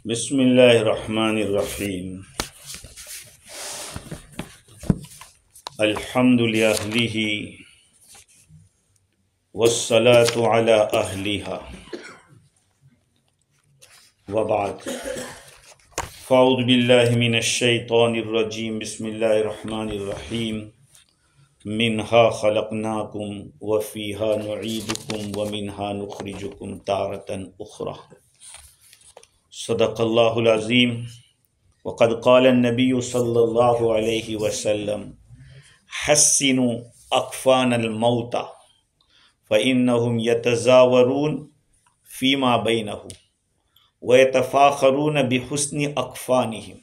बिस्मिल्लाहिर्रहमानिर्रहीम। अल्हम्दुलिल्लाहि वस्सलातु अला अहलिहा व बाद। फ़अऊज़ु बिल्लाहि मिनश शैतानिर रजीम। बिस्मिल्लाहिर्रहमानिर्रहीम। मिन्हा खलक़नाकुम व फ़ीहा नुईदुकुम व मिन्हा नुख़रिजुकुम तारतन उख़रा। सदक़ल्लाहुल अज़ीम। वक़द क़ाल नबी सल्लल्लाहु अलैहि वसल्लम हस्सिनु अक़फ़ानल मौता फ़इन्नहुम यतज़ावरून फ़ीमा बैनहुम व यतफ़ाख़रून बिहुस्नि अक़फ़ानिहिम।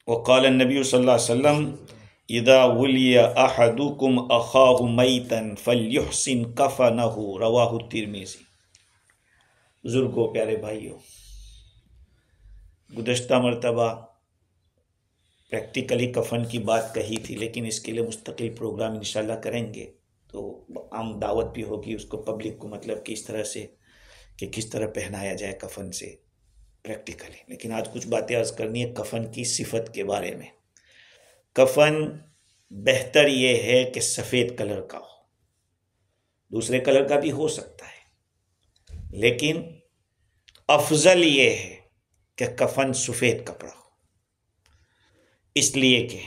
वक़ाल नबी सल्लल्लाहु अलैहि वसल्लम इज़ा वुलिया अहदुकुम अख़ाहु मैतन फ़ल्युहसिन कफ़नहु। रवाहु तिर्मिज़ी। बुज़ुर्गों, प्यारे भाइयों, गुज़श्ता मरतबा प्रैक्टिकली कफ़न की बात कही थी, लेकिन इसके लिए मुस्तकिल प्रोग्राम इंशाल्लाह करेंगे। तो आम दावत भी होगी उसको पब्लिक को, मतलब कि इस तरह से कि किस तरह पहनाया जाए कफ़न से प्रैक्टिकली। लेकिन आज कुछ बातें अर्ज़ करनी है कफ़न की सिफत के बारे में। कफ़न बेहतर ये है कि सफ़ेद कलर का हो, दूसरे कलर का भी हो सकता है, लेकिन अफजल ये है कि कफ़न सफ़ेद कपड़ा हो। इसलिए कि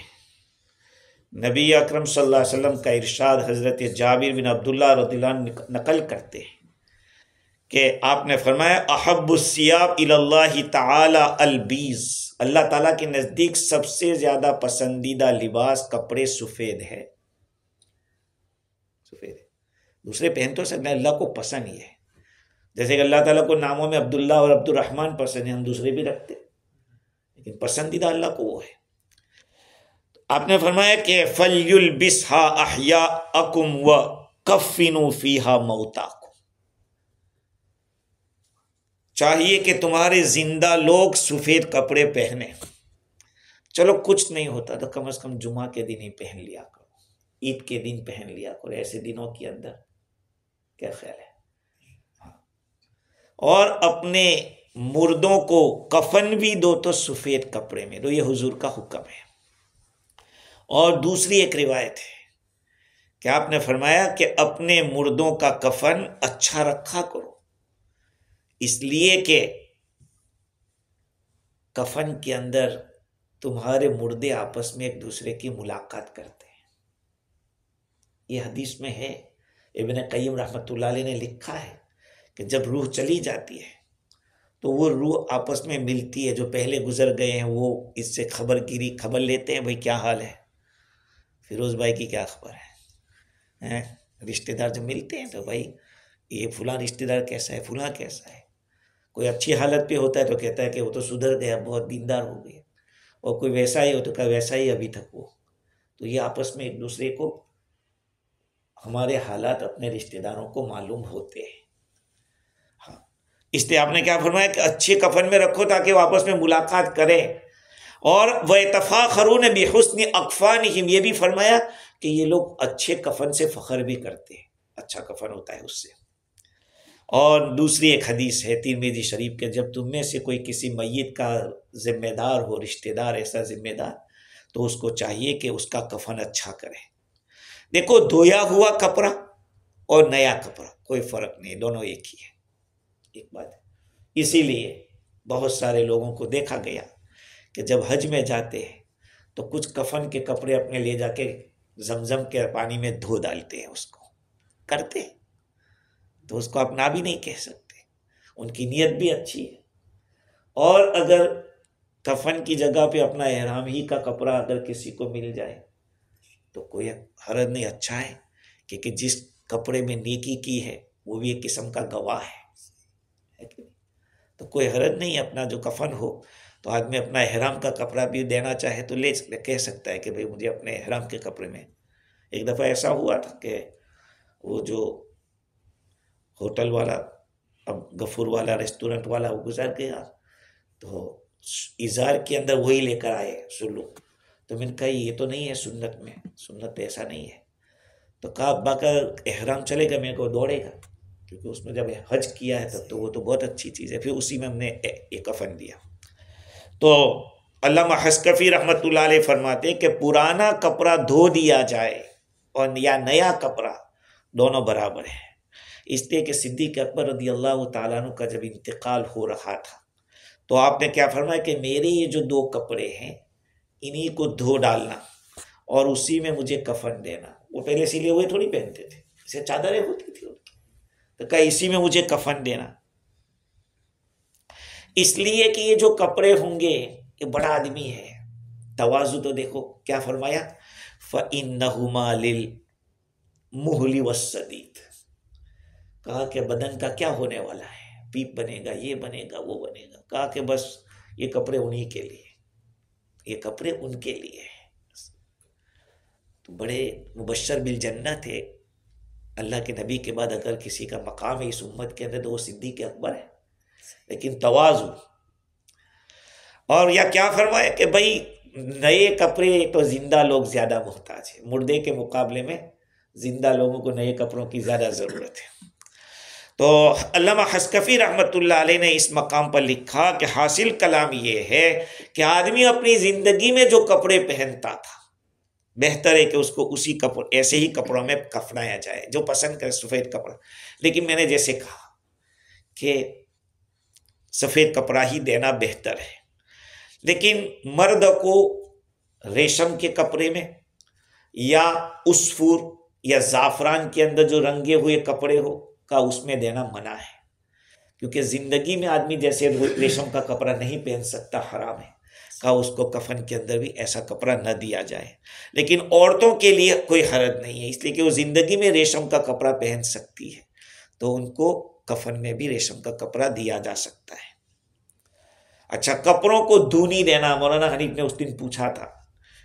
नबी अकरम सल्लल्लाहु अलैहि वसल्लम का इरशाद हज़रत जाबिर बिन अब्दुल्लाह रज़ियल्लाहु अन्हु नकल करते हैं कि आपने फरमाया अहब्बुस्सियाब इलल्लाहि तआला अलबीज़। अल्लाह ताला के नज़दीक सबसे ज़्यादा पसंदीदा लिबास कपड़े सफ़ेद है। सफ़ेद है, दूसरे पहन तो सकते हैं, अल्लाह को पसंद ही है। जैसे कि अल्लाह ताला को नामों में अब्दुल्ला और अब्दुर्रहमान पसंद है, हम दूसरे भी रखते, लेकिन पसंदीदा अल्लाह को वो है। आपने फरमाया कि फलयुलबिसहा अहयाअकुम व कफ़िनु फ़ीहा मौताकुम। चाहिए कि तुम्हारे जिंदा लोग सफ़ेद कपड़े पहने। चलो कुछ नहीं होता तो कम से कम जुमा के दिन ही पहन लिया करो, ईद के दिन पहन लिया करो, ऐसे दिनों के अंदर। क्या ख्याल है? और अपने मुर्दों को कफन भी दो तो सफ़ेद कपड़े में दो, ये हुजूर का हुक्म है। और दूसरी एक रिवायत है कि आपने फरमाया कि अपने मुर्दों का कफन अच्छा रखा करो, इसलिए कि कफन के अंदर तुम्हारे मुर्दे आपस में एक दूसरे की मुलाकात करते हैं। ये हदीस में है। इब्न क़य्यिम रहमतुल्लाह अलैह ने लिखा है कि जब रूह चली जाती है तो वो रूह आपस में मिलती है। जो पहले गुजर गए हैं वो इससे खबर लेते हैं, भाई क्या हाल है, फिरोज भाई की क्या खबर है? रिश्तेदार जब मिलते हैं तो भाई ये फलां रिश्तेदार कैसा है, फलां कैसा है। कोई अच्छी हालत पे होता है तो कहता है कि वो तो सुधर गया, बहुत दीनदार हो गया, और कोई वैसा ही हो तो कहा वैसा ही अभी तक वो। तो ये आपस में एक दूसरे को हमारे हालात अपने रिश्तेदारों को मालूम होते हैं। हाँ, इसलिए आपने क्या फरमाया कि अच्छे कफन में रखो ताकि वो आपस में मुलाकात करें। और वयतफ़ाख़रून बिहुस्नि अक़फ़ानिहिम, ये भी फरमाया कि ये लोग अच्छे कफन से फ़ख्र भी करते हैं, अच्छा कफन होता है उससे। और दूसरी एक हदीस है तिर्मिज़ी शरीफ के, जब तुम में से कोई किसी मय्यत का जिम्मेदार हो, रिश्तेदार ऐसा जिम्मेदार, तो उसको चाहिए कि उसका कफन अच्छा करे। देखो, धोया हुआ कपड़ा और नया कपड़ा कोई फर्क नहीं, दोनों एक ही है, एक बात है। इसीलिए बहुत सारे लोगों को देखा गया कि जब हज में जाते हैं तो कुछ कफन के कपड़े अपने ले जाके जमजम के पानी में धो डालते हैं, उसको करते हैं, तो उसको आप ना भी नहीं कह सकते, उनकी नीयत भी अच्छी है। और अगर कफन की जगह पे अपना एहराम ही का कपड़ा अगर किसी को मिल जाए तो कोई हरज नहीं, अच्छा है, क्योंकि जिस कपड़े में नेकी की है वो भी एक किस्म का गवाह है कि नहीं? तो कोई हरज नहीं, अपना जो कफन हो तो आदमी अपना एहराम का कपड़ा भी देना चाहे तो ले कह सकता है कि भाई मुझे अपने एहराम के कपड़े में। एक दफ़ा ऐसा हुआ था कि वो जो होटल वाला, अब गफूर वाला रेस्टोरेंट वाला, वो गुजर गया तो इज़ार के अंदर वही लेकर आए सुल्लू। तो मैंने कहा ये तो नहीं है सुन्नत में, सुन्नत ऐसा नहीं है। तो कहा अब्बा का एहराम चलेगा, मेरे को दौड़ेगा, क्योंकि उसमें जब हज किया है तब तो वो तो बहुत अच्छी चीज़ है। फिर उसी में हमने एक कफन दिया। तो अल्लामा हस्कफी रहमतुल्लाह अलैह फरमाते हैं कि पुराना कपड़ा धो दिया जाए और या नया कपड़ा, दोनों बराबर है। इसलिए कि सिद्दीक़ अकबर रज़ी अल्लाह तआला अन्हु का जब इंतकाल हो रहा था तो आपने क्या फरमाया कि मेरे ये जो 2 कपड़े हैं इन्हीं को धो डालना और उसी में मुझे कफन देना। वो पहले सिले हुए थोड़ी पहनते थे, इसे चादरें होती थी उनकी, तो कहा इसी में मुझे कफन देना। इसलिए कि ये जो कपड़े होंगे ये बड़ा आदमी है, तवाज़ु तो देखो क्या फरमाया, फ़इन्नहुमा लिल मुहली वस्सदीद, कहा कि बदन का क्या होने वाला है, पीप बनेगा, ये बनेगा, वो बनेगा। कहा कि बस ये कपड़े उन्हीं के लिए, ये कपड़े उनके लिए है। तो बड़े मुबश्शर बिल जन्नत थे अल्लाह के नबी के बाद अगर किसी का मकाम है इस उम्मत के अंदर तो वो सिद्दीक़ अकबर है। लेकिन तवाज़ु, और या क्या फरमाया कि भाई नए कपड़े तो जिंदा लोग ज्यादा मोहताज है, मुर्दे के मुकाबले में जिंदा लोगों को नए कपड़ों की ज्यादा जरूरत है। तो अल्लामा हस्कफी रहमतुल्लाह अलैह ने इस मकाम पर लिखा कि हासिल कलाम ये है कि आदमी अपनी जिंदगी में जो कपड़े पहनता था बेहतर है कि उसको उसी कपड़े, ऐसे ही कपड़ों में कफनाया जाए जो पसंद करे, सफ़ेद कपड़ा। लेकिन मैंने जैसे कहा कि सफ़ेद कपड़ा ही देना बेहतर है। लेकिन मर्द को रेशम के कपड़े में या उस्फूर या ज़ाफ़रान के अंदर जो रंगे हुए कपड़े हो का उसमें देना मना है, क्योंकि ज़िंदगी में आदमी जैसे रेशम का कपड़ा नहीं पहन सकता, हराम है। का उसको कफन के अंदर भी ऐसा कपड़ा न दिया जाए। लेकिन औरतों के लिए कोई हरज नहीं है, इसलिए कि वो ज़िंदगी में रेशम का कपड़ा पहन सकती है तो उनको कफन में भी रेशम का कपड़ा दिया जा सकता है। अच्छा, कपड़ों को धूनी देना, मौलाना हनीफ ने उस दिन पूछा था,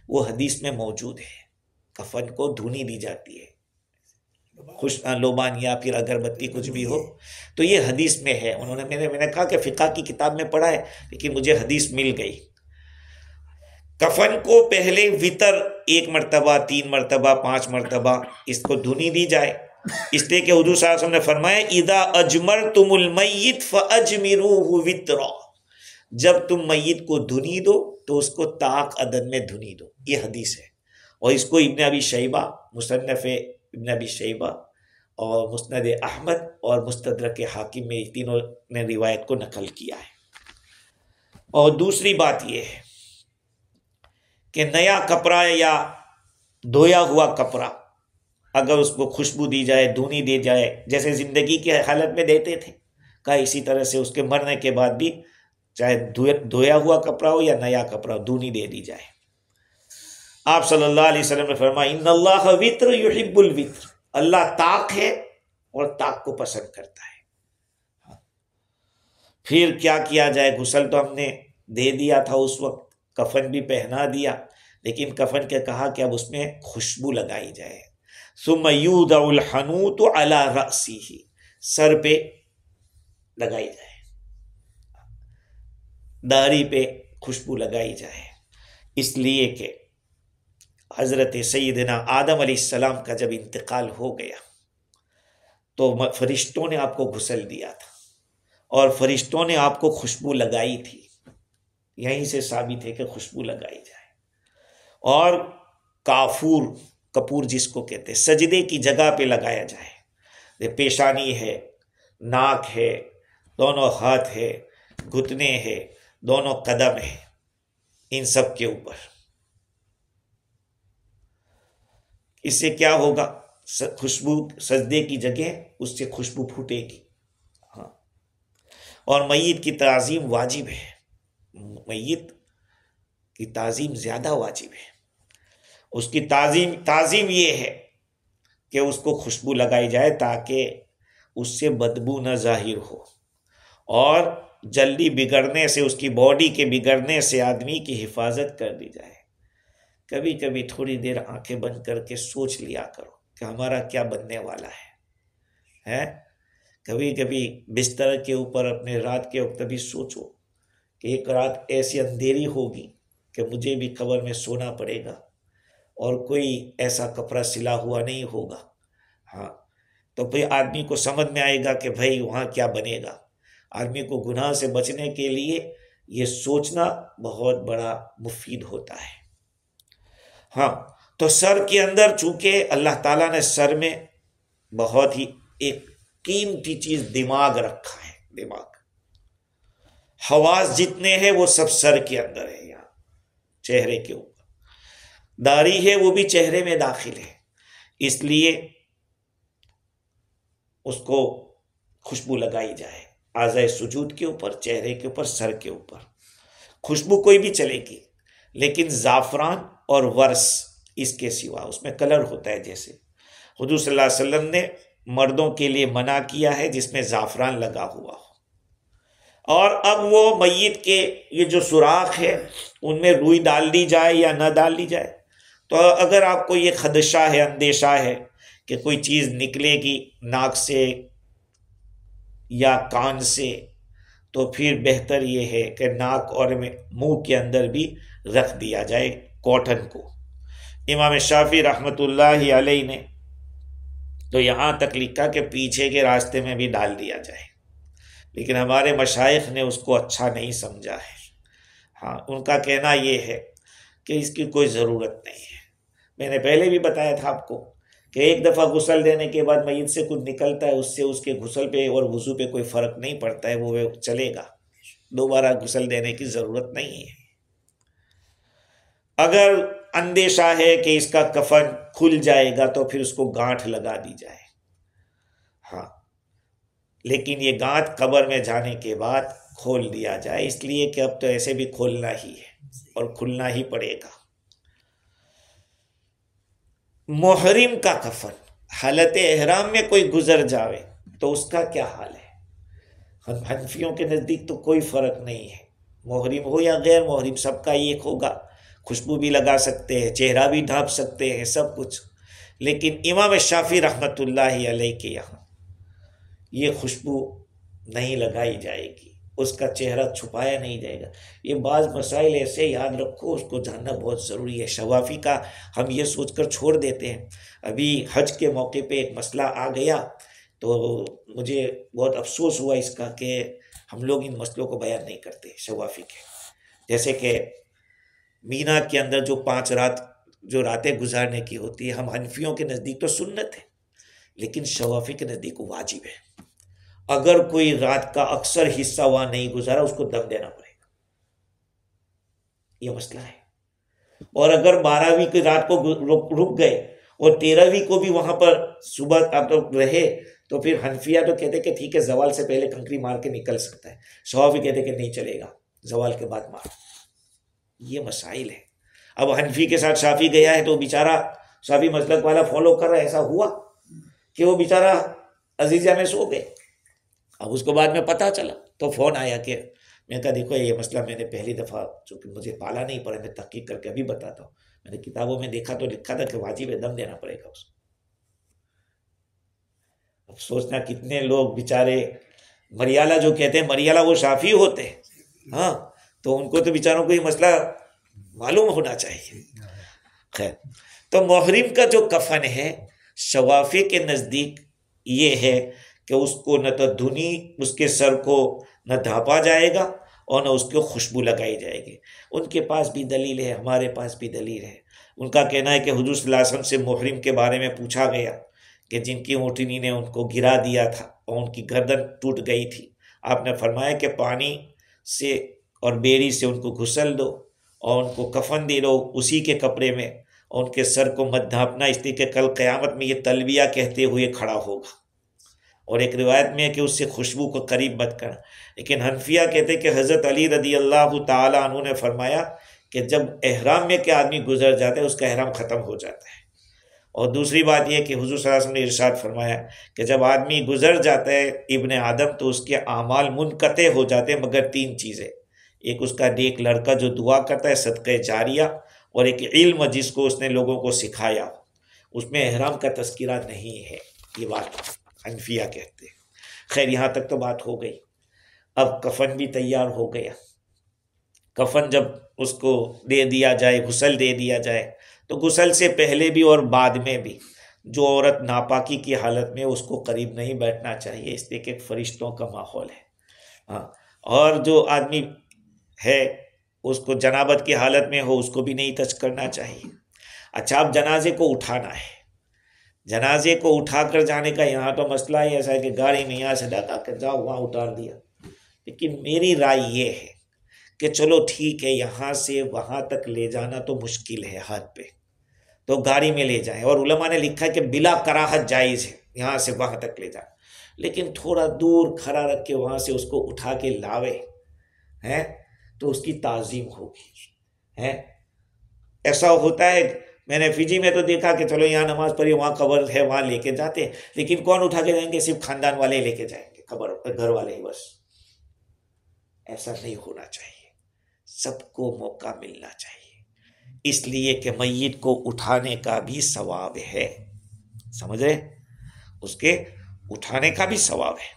वो हदीस में मौजूद है, कफन को धूनी दी जाती है, खुश लोबान या फिर अगरबत्ती कुछ भी हो, तो ये हदीस में है। उन्होंने मैंने कहा कि फ़िक़्ह की किताब में पढ़ा है, लेकिन मुझे हदीस मिल गई। कफन को पहले वितर 1 मरतबा, 3 मरतबा, 5 मरतबा इसको धुनी दी जाए, इसलिए कि हुजूर सल्लल्लाहु अलैहि वसल्लम ने फरमाया इदा अजमरतुमुल मय्यित फअजमिरूहु वित्रा, जब तुम मय्यित को धुनी दो तो उसको ताक अदद में धुनी दो। ये हदीस है और इसको इब्न अबी शैबा, मुसन्नफ़ इब्न अबी शैबा और मुस्नद अहमद और मुस्तदरक हाकिम में तीनों ने रिवायत को नकल किया है। और दूसरी बात यह है कि नया कपड़ा या धोया हुआ कपड़ा अगर उसको खुशबू दी जाए, धुनी दी जाए, जैसे ज़िंदगी की हालत में देते थे, का इसी तरह से उसके मरने के बाद भी चाहे धोया हुआ कपड़ा हो या नया कपड़ा, धुनी दे दी जाए। आप सल्लल्लाहु अलैहि वसल्लम ने फरमाया इन्नल्लाह वित्र युहिब्बुल वित्र, अल्लाह ताक है और ताक को पसंद करता है। फिर क्या किया जाए, गुस्ल तो हमने दे दिया था उस वक्त, कफन भी पहना दिया, लेकिन कफन के कहा कि अब उसमें खुशबू लगाई जाए। सुम्मा यूदउल हनूत अला रअसीही, सर पे लगाई जाए, दाढ़ी पे खुशबू लगाई जाए, इसलिए कि हज़रत सैयदना आदम अलैहिस्सलाम का जब इंतकाल हो गया तो फरिश्तों ने आपको गुस्ल दिया था और फरिश्तों ने आपको खुशबू लगाई थी। यहीं से साबित है कि खुशबू लगाई जाए। और काफूर, कपूर जिसको कहते हैं, सजदे की जगह पे लगाया जाए। पेशानी है, नाक है, दोनों हाथ है, घुटने है, दोनों कदम है, इन सब के ऊपर। इससे क्या होगा, खुशबू सजदे की जगह उससे खुशबू फूटेगी। हाँ, और मय्यत की ताज़ीम वाजिब है, मय्यत की ताज़ीम ज़्यादा वाजिब है। उसकी ताज़ीम ये है कि उसको खुशबू लगाई जाए ताकि उससे बदबू न ज़ाहिर हो और जल्दी बिगड़ने से, उसकी बॉडी के बिगड़ने से आदमी की हिफाजत कर दी जाए। कभी कभी थोड़ी देर आंखें बंद करके सोच लिया करो कि हमारा क्या बनने वाला है? कभी कभी बिस्तर के ऊपर अपने रात के वक्त भी सोचो कि एक रात ऐसी अंधेरी होगी कि मुझे भी कब्र में सोना पड़ेगा और कोई ऐसा कपड़ा सिला हुआ नहीं होगा। हाँ, तो फिर आदमी को समझ में आएगा कि भाई वहाँ क्या बनेगा। आदमी को गुनाह से बचने के लिए ये सोचना बहुत बड़ा मुफीद होता है। हाँ, तो सर के अंदर चूंकि अल्लाह ताला ने सर में बहुत ही एक कीमती चीज दिमाग रखा है, दिमाग, हवास जितने हैं वो सब सर के अंदर है, यहाँ चेहरे के ऊपर। दाढ़ी है वो भी चेहरे में दाखिल है, इसलिए उसको खुशबू लगाई जाए आज़ाए सुजूद के ऊपर, चेहरे के ऊपर, सर के ऊपर। खुशबू कोई भी चलेगी, लेकिन ज़ाफ़रान और वर्स इसके सिवा, उसमें कलर होता है। जैसे हुजूर सल्लल्लाहु अलैहि वसल्लम ने मर्दों के लिए मना किया है जिसमें ज़ाफ़रान लगा हुआ हो, और अब वो मय्यत के ये जो सुराख है उनमें रुई डाल दी जाए या ना डाल दी जाए। तो अगर आपको ये खदशा है, अंदेशा है कि कोई चीज़ निकलेगी नाक से या कान से, तो फिर बेहतर ये है कि नाक और मुंह के अंदर भी रख दिया जाए कॉटन को। इमाम शाफी रहमतुल्लाहि अलैहि ने तो यहाँ तक लिखा कि पीछे के रास्ते में भी डाल दिया जाए, लेकिन हमारे मशाइख ने उसको अच्छा नहीं समझा है। हाँ, उनका कहना ये है कि इसकी कोई ज़रूरत नहीं है। मैंने पहले भी बताया था आपको कि एक दफ़ा गुस्ल देने के बाद मय्यत से कुछ निकलता है, उससे उसके गुस्ल पे और वज़ू पे कोई फ़र्क नहीं पड़ता है, वो चलेगा, दोबारा गुस्ल देने की ज़रूरत नहीं है। अगर अंदेशा है कि इसका कफन खुल जाएगा तो फिर उसको गांठ लगा दी जाए। हाँ, लेकिन ये गांठ कब्र में जाने के बाद खोल दिया जाए, इसलिए कि अब तो ऐसे भी खोलना ही है और खुलना ही पड़ेगा। मुहरिम का कफन हालत एहराम में कोई गुजर जावे तो उसका क्या हाल है? हनफियों के नज़दीक तो कोई फ़र्क नहीं है, मुहरिम हो या गैर मुहरिम सबका एक होगा। खुशबू भी लगा सकते हैं, चेहरा भी ढांप सकते हैं, सब कुछ। लेकिन इमाम शाफी रहमतुल्लाहि अलैहि के यहाँ ये खुशबू नहीं लगाई जाएगी, उसका चेहरा छुपाया नहीं जाएगा। ये बाज़ मसाइल ऐसे याद रखो, उसको जानना बहुत ज़रूरी है। शवाफ़ी का हम ये सोचकर छोड़ देते हैं। अभी हज के मौके पे एक मसला आ गया तो मुझे बहुत अफसोस हुआ इसका कि हम लोग इन मसलों को बयान नहीं करते शवाफ़ी के। जैसे कि मीना के अंदर जो 5 रात जो रातें गुजारने की होती है, हम हनफियों के नज़दीक तो सुन्नत है, लेकिन शवाफ़ी के नज़दीक वाजिब है। अगर कोई रात का अक्सर हिस्सा वहां नहीं गुजारा उसको दम देना पड़ेगा, यह मसला है। और अगर 12वीं की रात को रुक गए और 13वीं को भी वहां पर सुबह आप तो रहे, तो फिर हनफिया तो कहते कि ठीक है जवाल से पहले कंकरी मार के निकल सकता है, शवाफ़ी कहते कि नहीं चलेगा, जवाल के बाद मार। ये मसाइल है। अब हनफी के साथ शाफी गया है तो बेचारा शाफी मसलक वाला फॉलो कर रहा है, ऐसा हुआ कि वो बेचारा अजीज़ा में सो गए। अब उसको बाद में पता चला तो फ़ोन आया कि मैंने कहा देखो ये मसला मैंने पहली दफ़ा, चूँकि मुझे पाला नहीं पड़ा, मैं तहकीक करके अभी बताता हूँ। मैंने किताबों में देखा तो लिखा था कि वाजिब है, दम देना पड़ेगा उसको। अब सोचना कितने लोग बेचारे मरियाला जो कहते हैं, मरियाला वो शाफी होते हैं, हाँ, तो उनको तो बेचारों को ये मसला मालूम होना चाहिए। खैर, तो मुहरिम का जो कफन है शवाफ़ी के नज़दीक ये है कि उसको न तो धुनी उसके सर को न ढांपा जाएगा और न उसको खुशबू लगाई जाएगी। उनके पास भी दलील है, हमारे पास भी दलील है। उनका कहना है कि हुजूर सल्लल्लाहु अलैहि वसल्लम से मुहरिम के बारे में पूछा गया कि जिनकी ऊँटनी ने उनको गिरा दिया था और उनकी गर्दन टूट गई थी, आपने फरमाया कि पानी से और बेरी से उनको घुसल दो और उनको कफन दे दो उसी के कपड़े में, और उनके सर को मत ढांपना, इसलिए कि कल क़यामत में ये तलबिया कहते हुए खड़ा होगा। और एक रिवायत में है कि उससे खुशबू को करीब मत करना। लेकिन हनफिया कहते हैं कि हज़रत अली रदी अल्लाह ताला अन्हु ने फरमाया कि जब एहराम में के आदमी गुजर जाता है उसका एहराम ख़त्म हो जाता है। और दूसरी बात यह कि हुज़ूर सल्लल्लाहु अलैहि वसल्लम ने इरशाद फरमाया कि जब आदमी गुजर जाता है इब्ने आदम तो उसके आमाल मुनक़ते हो जाते हैं, मगर 3 चीज़ें, एक उसका नेक लड़का जो दुआ करता है, सदक़े जारिया, और एक इल्म जिसको उसने लोगों को सिखाया, उसमें एहराम का तज़किरा नहीं है। ये बात हनफिया कहते हैं। खैर, यहाँ तक तो बात हो गई। अब कफन भी तैयार हो गया। कफन जब उसको दे दिया जाए, गुस्ल दे दिया जाए, तो गुस्ल से पहले भी और बाद में भी जो औरत नापाकी की हालत में, उसको करीब नहीं बैठना चाहिए, इसलिए कि फरिश्तों का माहौल है। हाँ, और जो आदमी है उसको जनाबत की हालत में हो, उसको भी नहीं टच करना चाहिए। अच्छा, अब जनाजे को उठाना है, जनाजे को उठाकर जाने का यहाँ तो मसला ही ऐसा है कि गाड़ी में यहाँ से लगा कर जाओ, वहाँ उतार दिया। लेकिन मेरी राय ये है कि चलो ठीक है, यहाँ से वहाँ तक ले जाना तो मुश्किल है हाथ पे, तो गाड़ी में ले जाएं। और उलमा ने लिखा है कि बिला कराहत जायज़ है यहाँ से वहाँ तक ले जाए, लेकिन थोड़ा दूर खड़ा रख के वहाँ से उसको उठा के लावे हैं तो उसकी ताज़ीम होगी। हैं, ऐसा होता है, मैंने फिजी में तो देखा कि चलो यहाँ नमाज पढ़ी, वहाँ कब्र है, वहाँ लेके जाते हैं, लेकिन कौन उठा के जाएंगे? सिर्फ खानदान वाले लेके जाएंगे, कब्र घर वाले ही बस। ऐसा नहीं होना चाहिए, सबको मौका मिलना चाहिए, इसलिए कि मय्यत को उठाने का भी सवाब है, समझ रहे? उसके उठाने का भी सवाब है।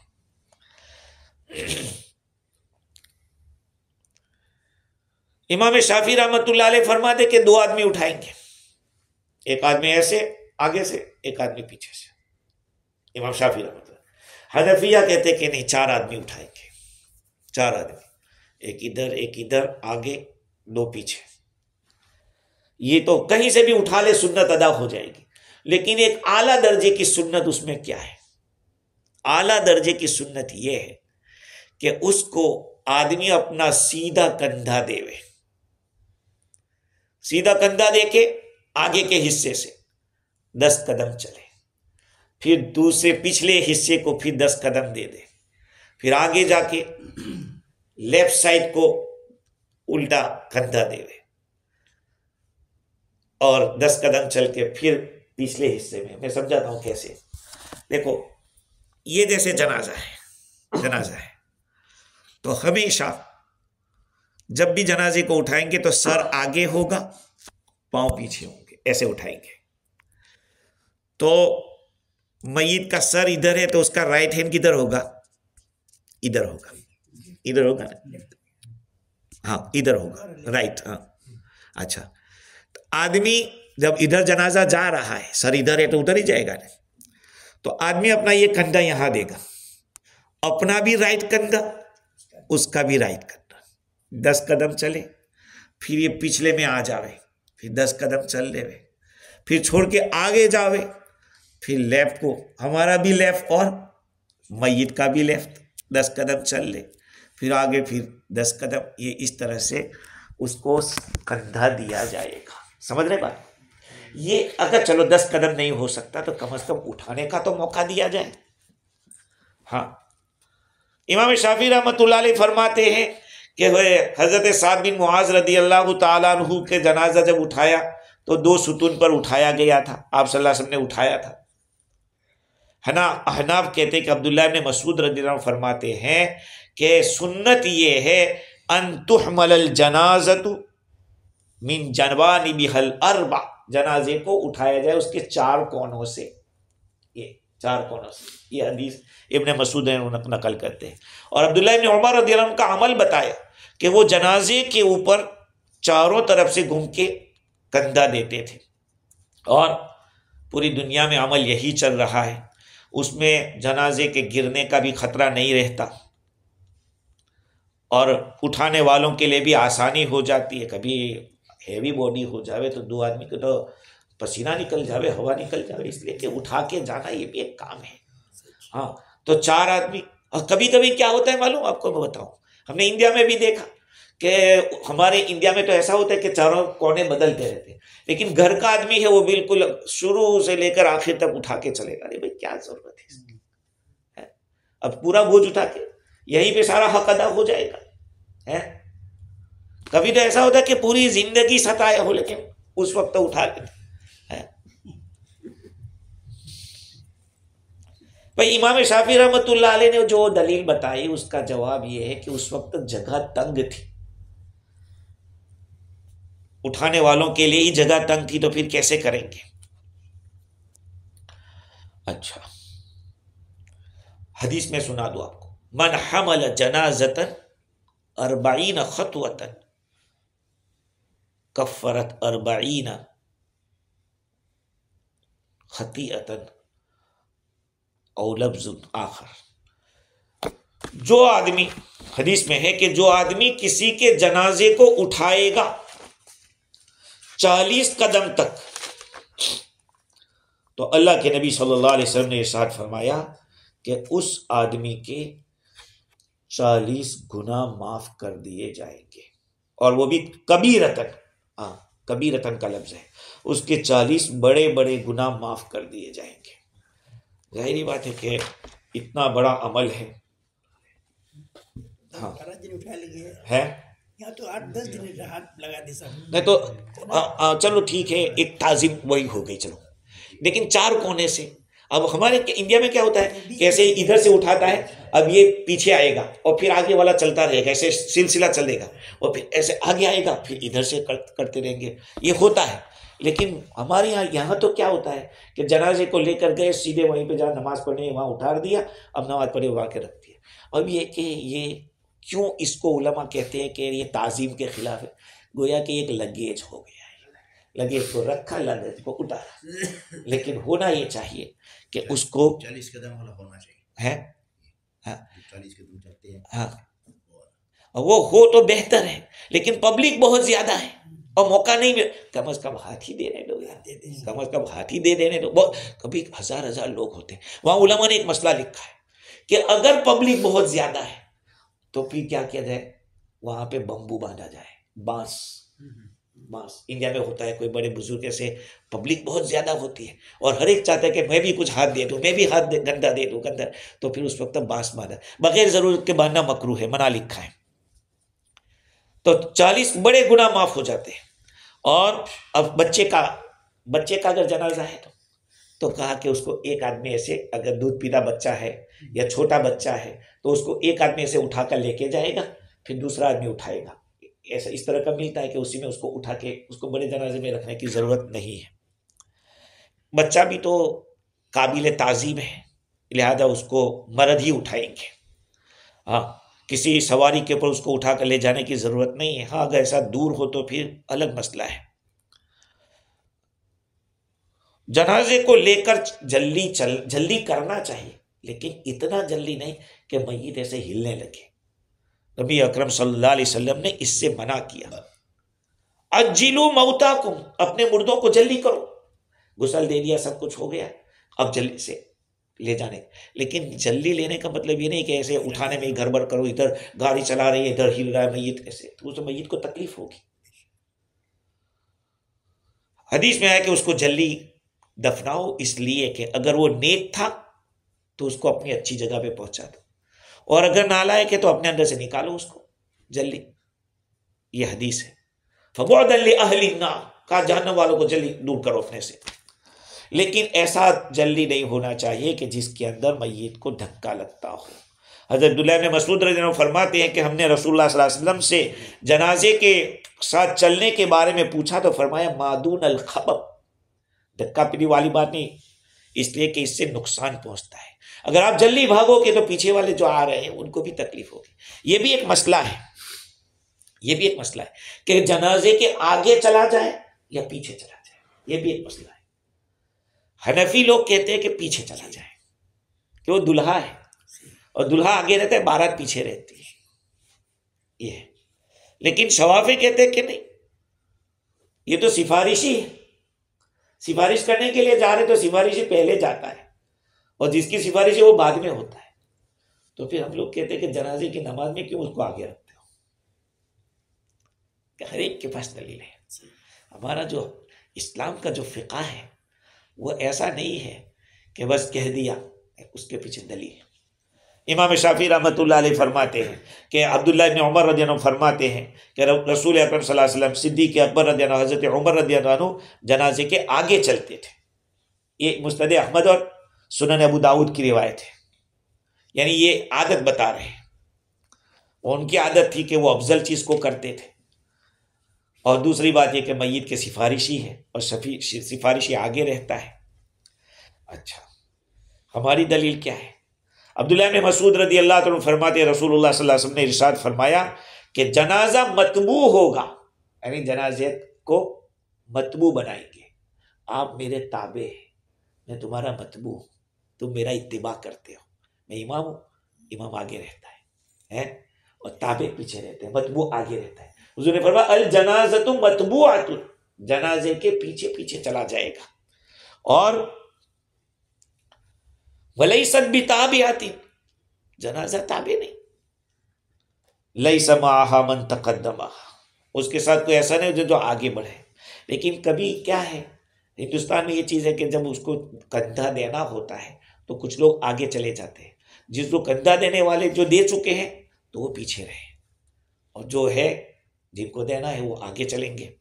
इमाम शाफी रहमतुल्लाह अलैह फरमाते कि दो आदमी उठाएंगे, एक आदमी ऐसे आगे से, एक आदमी पीछे से। इमाम शाफी रहमतुल्लाह। हनफिया कहते कि नहीं, चार आदमी उठाएंगे, चार आदमी, एक इधर आगे, दो पीछे। ये तो कहीं से भी उठा ले सुन्नत अदा हो जाएगी, लेकिन एक आला दर्जे की सुन्नत उसमें क्या है? आला दर्जे की सुन्नत यह है कि उसको आदमी अपना सीधा कंधा देवे, सीधा कंधा देके आगे के हिस्से से 10 कदम चले, फिर दूसरे पिछले हिस्से को फिर 10 कदम दे दे, फिर आगे जाके लेफ्ट साइड को उल्टा कंधा देवे और 10 कदम चल के फिर पिछले हिस्से में। मैं समझाता हूं कैसे। देखो, ये जैसे जनाजा है तो हमेशा जब भी जनाजे को उठाएंगे तो सर आगे होगा, पांव पीछे होंगे, ऐसे उठाएंगे। तो मय्यत का सर इधर है तो उसका राइट हैंड किधर होगा? इधर होगा, इधर होगा ना? हाँ, इधर होगा, राइट। हाँ, अच्छा, तो आदमी जब इधर जनाजा जा रहा है, सर इधर है तो उधर ही जाएगा ना, तो आदमी अपना ये कंधा यहां देगा, अपना भी राइट कंधा, उसका भी राइट कंधा, 10 कदम चले, फिर ये पिछले में आ जावे, फिर 10 कदम चल लेवे, फिर छोड़ के आगे जावे, फिर लेफ्ट को, हमारा भी लेफ्ट और मय्यत का भी लेफ्ट, 10 कदम चल ले, फिर आगे, फिर 10 कदम, ये इस तरह से उसको कंधा दिया जाएगा। समझ रहे बात? ये अगर चलो 10 कदम नहीं हो सकता तो कम से कम उठाने का तो मौका दिया जाए। हाँ, इमाम शाफी रहमतुल्लाह अलैह फरमाते हैं कि हजरत साद बिन मुआज रदी अल्लाह तआला अन्हु के जनाजा जब उठाया तो 2 सुतून पर उठाया गया था, आप सल्लल्लाहु अलैहि वसल्लम ने उठाया था। हनाफ कहते हैं कि अब्दुल्लाह इब्न मसूद रदी अल्लाह फरमाते हैं कि सुन्नत ये है अन तुहमल जनाजतु मिन जनवानिबिहल अर्बा, जनाजे को उठाया जाए उसके 4 कोनों से, ये 4 कोनों से। ये हदीस इब्न मसूद नकल करते हैं। और अब्दुल्लाह इब्न उमर रज़ियल्लाहु अन्हु का अमल बताया कि वो जनाजे के ऊपर चारों तरफ से घूम के कंधा देते थे, और पूरी दुनिया में अमल यही चल रहा है। उसमें जनाजे के गिरने का भी खतरा नहीं रहता और उठाने वालों के लिए भी आसानी हो जाती है। कभी हैवी बॉडी हो जावे तो 2 आदमी को तो पसीना निकल जावे, हवा निकल जावे, इसलिए कि उठा के जाना ये भी एक काम है। हाँ, तो 4 आदमी। और कभी कभी क्या होता है मालूम आपको, मैं बताऊं, हमने इंडिया में भी देखा कि हमारे इंडिया में तो ऐसा होता है कि चारों कोने बदलते रहते हैं, लेकिन घर का आदमी है वो बिल्कुल शुरू से लेकर आखिर तक उठा के चलेगा। अरे भाई, क्या जरूरत है इसकी? अब पूरा बोझ उठा के यहीं पे सारा हक अदा हो जाएगा है। कभी तो ऐसा होता है कि पूरी जिंदगी सताया हो, लेकिन उस वक्त तो उठा लेते हैं। भाई, इमाम शाफी रहमतुल्लाह अलैह ने जो दलील बताई उसका जवाब यह है कि उस वक्त जगह तंग थी, उठाने वालों के लिए ही जगह तंग थी, तो फिर कैसे करेंगे? अच्छा, हदीस में सुना दो आपको। मन हमल जनाजतन 40 खतवतन कफ़रत 40 खतीअतन औ लफ्जुन आखर। जो आदमी, हदीस में है कि जो आदमी किसी के जनाजे को उठाएगा 40 कदम तक, तो अल्लाह के नबी सल्लल्लाहु अलैहि वसल्लम ने इरशाद फरमाया कि उस आदमी के 40 गुनाह माफ कर दिए जाएंगे, और वो भी कबीरतन, हाँ कबीरतन का लफ्ज है, उसके 40 बड़े बड़े गुनाह माफ कर दिए जाएंगे। जाहिर बात है कि इतना बड़ा अमल है। हाँ है, या तो 8-10 दिन हाथ लगा दे सब, नहीं तो चलो ठीक है, एक ताजिम वही हो गई, चलो, लेकिन 4 कोने से। अब हमारे इंडिया में क्या होता है, कैसे इधर से उठाता है, अब ये पीछे आएगा और फिर आगे वाला चलता रहेगा, ऐसे सिलसिला चलेगा, और फिर ऐसे आगे आएगा, फिर इधर से करते रहेंगे, ये होता है। लेकिन हमारे यहाँ तो क्या होता है कि जनाजे को लेकर गए, सीधे वहीं पे जहाँ नमाज पढ़ने वहाँ उठा दिया, अब नमाज पढ़े वहाँ के रख दिया। अब ये कि ये क्यों इसको उलमा कहते हैं कि ये ताजीम के खिलाफ है, गोया कि एक लगेज हो गया है, लगेज को रखा, लगेज को उतारा। लेकिन होना ये चाहिए कि उसको 40 कदम वाला होना चाहिए है, हाँ 40 कदम चलते हैं, हाँ वो हो तो बेहतर है, लेकिन पब्लिक बहुत ज्यादा है और मौका नहीं मिल, कम से कम हाथ ही देने दो यार, कम से कम हाथ ही दे देने दो। बहुत कभी 1000 लोग होते हैं। वहां उलमा ने एक मसला लिखा है कि अगर पब्लिक बहुत ज्यादा है तो फिर क्या किया जाए, वहां पे बम्बू बांधा जाए, बांस इंडिया में होता है, कोई बड़े बुजुर्ग ऐसे, पब्लिक बहुत ज्यादा होती है और हर एक चाहता है कि मैं भी कुछ हाथ दे दूं, मैं भी हाथ गंदा दे दूं, गंदा, तो फिर उस वक्त बांस बांधा, बगैर जरूरत के बांधना मकरूह है, मना लिखा है। तो 40 बड़े गुनाह माफ हो जाते हैं। और अब बच्चे का अगर जनाजा है तो कहा कि उसको एक आदमी ऐसे, अगर दूध पीता बच्चा है या छोटा बच्चा है तो उसको एक आदमी ऐसे उठाकर लेके जाएगा, फिर दूसरा आदमी उठाएगा, ऐसा इस तरह का मिलता है कि उसी में उसको उठा के उसको बड़े जनाजे में रखने की जरूरत नहीं है। बच्चा भी तो काबिल ताजीम है, लिहाजा उसको मर्द ही उठाएंगे। हाँ, किसी सवारी के ऊपर उसको उठा कर ले जाने की जरूरत नहीं है। हाँ, अगर ऐसा दूर हो तो फिर अलग मसला है। जनाजे को लेकर जल्दी करना चाहिए, लेकिन इतना जल्दी नहीं कि मय्यत ऐसे हिलने लगे। नबी अकरम सल्लल्लाहु अलैहि वसल्लम ने इससे मना किया। अज्जिलू मौताकुम, अपने मुर्दों को जल्दी करो, गुसल दे दिया, सब कुछ हो गया, अब जल्दी से ले जाने। लेकिन जल्दी लेने का मतलब ये नहीं कि ऐसे उठाने में गड़बड़ करो, इधर गाड़ी चला रही है, इधर हिल रहा है मय्यत, ऐसे तो उस मय्यत को तकलीफ होगी। हदीस में आया कि उसको जल्दी दफनाओ, इसलिए कि अगर वो नेक था तो उसको अपनी अच्छी जगह पे पहुंचा दो, और अगर नालायक है तो अपने अंदर से निकालो उसको जल्दी। ये हदीस है। फबुअदन लिअहलिन नार, कहा जहन्नम वालों को जल्दी दूर करो अपने से। लेकिन ऐसा जल्दी नहीं होना चाहिए कि जिसके अंदर मय्यत को धक्का लगता हो। हज़रत अब्दुल्लाह इब्न मसऊद रज़ियल्लाहु अन्हु फरमाते हैं कि हमने रसूलुल्लाह सल्लल्लाहु अलैहि वसल्लम से जनाजे के साथ चलने के बारे में पूछा तो फरमाया मादून अल खबब, धक्का पीने वाली बात नहीं, इसलिए कि इससे नुकसान पहुंचता है। अगर आप जल्दी भागोगे तो पीछे वाले जो आ रहे हैं उनको भी तकलीफ होगी। ये भी एक मसला है, ये भी एक मसला है कि जनाजे के आगे चला जाए या पीछे चला जाए, ये भी एक मसला है। हनफी लोग कहते हैं कि पीछे चला जाए, कि वो दुल्हा है और दुल्हा आगे रहता है, बारात पीछे रहती है, ये है। लेकिन शवाफी कहते हैं कि नहीं, ये तो सिफारिशी है, सिफारिश करने के लिए जा रहे तो सिफारिशी पहले जाता है और जिसकी सिफारिश है वो बाद में होता है। तो फिर हम लोग कहते हैं कि जनाजे की नमाज में क्यों उसको आगे रखते हो? हर एक के पास दलील है। हमारा जो इस्लाम का जो फ़िक़्ह है वो ऐसा नहीं है कि बस कह दिया, उसके पीछे दलील। इमाम शाफी रहमतुल्लाह अलैह फरमाते हैं कि अब्दुल्लाह इब्न उमर रज़ियल्लाहु अन्हु फरमाते हैं कि रसूल अकरम सल्लल्लाहु अलैहि वसल्लम सिद्दीक़ अकबर रज़ियल्लाहु अन्हु, हज़रत उमर रज़ियल्लाहु अन्हु जनाजे के आगे चलते थे। ये मुस्नद अहमद और सुनन अबू दाऊद की रिवायत है, यानी ये आदत बता रहे हैं। उनकी आदत थी कि वो अफजल चीज़ को करते थे। और दूसरी बात यह कि मय्यत के सिफारिशी है और सिफारिशी आगे रहता है। अच्छा, हमारी दलील क्या है? अब्दुल्लाह इब्न मसूद रज़ी अल्लाह तआला फरमाते रसूलुल्लाह सल्लल्लाहु अलैहि वसल्लम ने इरशाद फरमाया कि जनाजा मतबू होगा, यानी जनाजे को मतबू बनाएंगे, आप मेरे ताबे हैं, मैं तुम्हारा मतबू हूँ, तुम मेरा इत्तिबा करते हो, मैं इमाम हूँ, इमाम आगे रहता है और ताबे पीछे रहते हैं, मतबू आगे रहता है। हुजूर ने फरमाया अल जनाज़तु मतबूअतुन, जनाजे के पीछे पीछे चला जाएगा। और वलैसत बिताबिअतिन, जनाजा ताबे नहीं, लैसा माहा मन तक़द्दमा, उसके साथ कोई ऐसा नहीं जो आगे बढ़े। लेकिन कभी क्या है, हिंदुस्तान में ये चीज़ है कि जब उसको कंधा देना होता है तो कुछ लोग आगे चले जाते हैं, जिसको कंधा देने वाले जो दे चुके हैं तो वो पीछे रहे, और जो है जिनको देना है वो आगे चलेंगे।